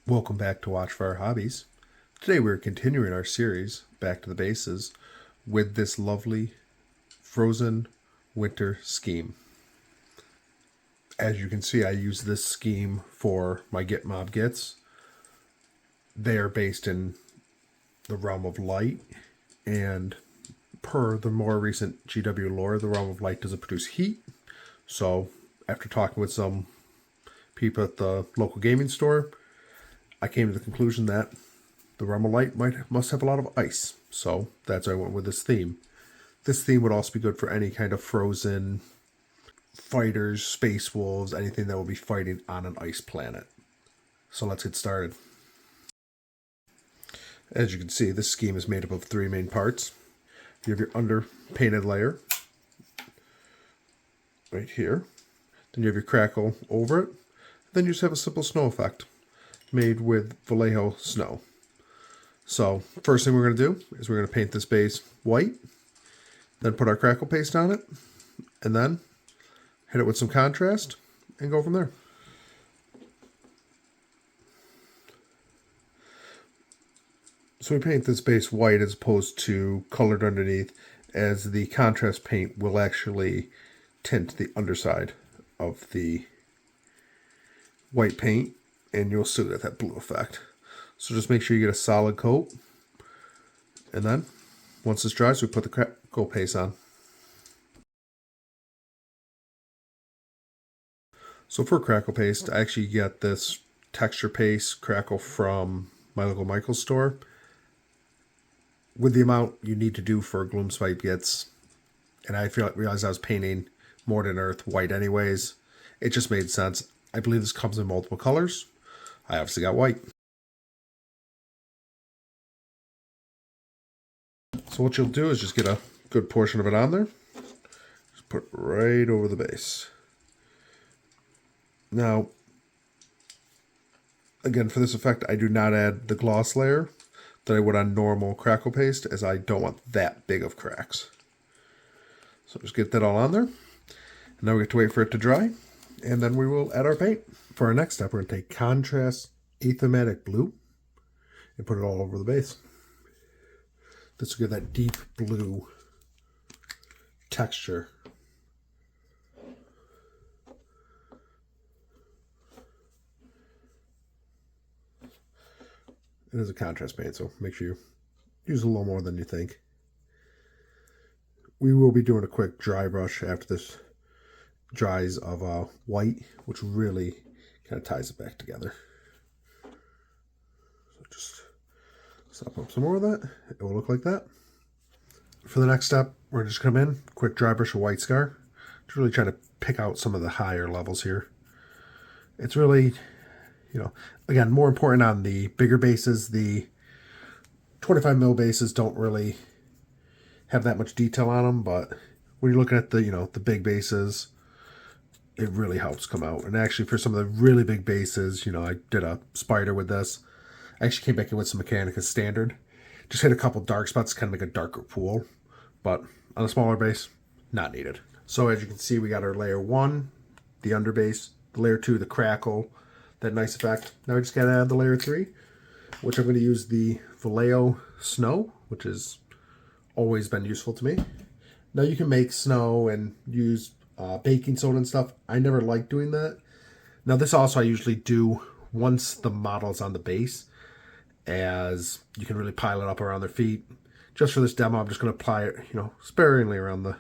Welcome back to Watchfire Hobbies. Today we're continuing our series, Back to the Bases, with this lovely frozen winter scheme. As you can see, I use this scheme for my Get Mob Gets. They are based in the realm of light, and per the more recent GW lore, the realm of light doesn't produce heat. So after talking with some people at the local gaming store, I came to the conclusion that the realm of light must have a lot of ice. So that's why I went with this theme. This theme would also be good for any kind of frozen fighters, space wolves, anything that will be fighting on an ice planet. So let's get started. As you can see, this scheme is made up of three main parts. You have your underpainted layer right here. Then you have your crackle over it. Then you just have a simple snow effect made with Vallejo snow. So first thing we're going to do is we're going to paint this base white, then put our crackle paste on it, and then hit it with some contrast and go from there. So we paint this base white as opposed to colored underneath, as the contrast paint will actually tint the underside of the white paint, and you'll still get that blue effect. So just make sure you get a solid coat, and then once this dries, we put the crackle paste on. So for crackle paste, I actually get this texture paste crackle from my local Michael's store. With the amount you need to do for Gloomspite Gets, and I realized I was painting more than Earth white anyways, it just made sense. I believe this comes in multiple colors. I obviously got white. So what you'll do is just get a good portion of it on there. Just put it right over the base. Now, again, for this effect, I do not add the gloss layer that I would on normal crackle paste, as I don't want that big of cracks. So just get that all on there. And now we have to wait for it to dry, and then we will add our paint. For our next step, we're going to take contrast Athematic Blue and put it all over the base. This will give that deep blue texture. It is a contrast paint, so make sure you use a little more than you think. We will be doing a quick dry brush after this dries of white, which really kind of ties it back together. So just slap up some more of that. It will look like that. For the next step, we're just come in, quick dry brush of white scar. Just really try to pick out some of the higher levels here. It's really, again, more important on the bigger bases. The 25 mil bases don't really have that much detail on them, but when you're looking at the big bases, it really helps come out. And actually, for some of the really big bases, I did a spider with this. I actually came back in with some Mechanica Standard. Just hit a couple dark spots to kind of make a darker pool. But on a smaller base, not needed. So as you can see, we got our layer 1, the underbase, the layer 2, the crackle, that nice effect. Now we just got to add the layer 3, which I'm going to use the Vallejo snow, which has always been useful to me. Now you can make snow and use baking soda and stuff. I never like doing that. Now this also I usually do once the model's on the base, as you can really pile it up around their feet. Just for this demo, I'm just going to apply it, sparingly around the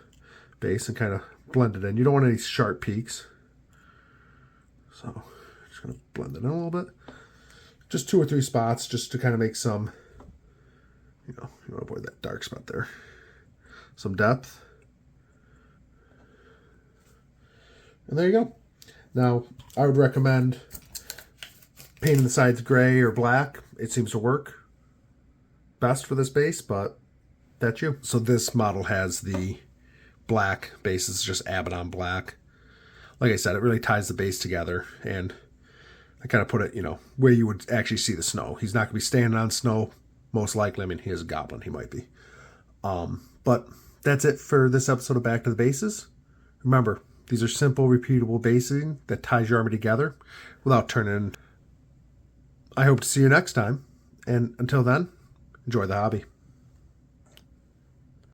base and kind of blend it in. You don't want any sharp peaks. So just going to blend it in a little bit. Just 2 or 3 spots just to kind of make some, you want to avoid that dark spot there. Some depth. And there you go. Now, I would recommend painting the sides gray or black. It seems to work best for this base, but that's you. So this model has the black base. It's just Abaddon black. Like I said, it really ties the base together, and I kind of put it, where you would actually see the snow. He's not going to be standing on snow, most likely. I mean, he is a goblin. He might be. But that's it for this episode of Back to the Bases. Remember, these are simple, repeatable basing that ties your army together without turning I hope to see you next time. And until then, enjoy the hobby.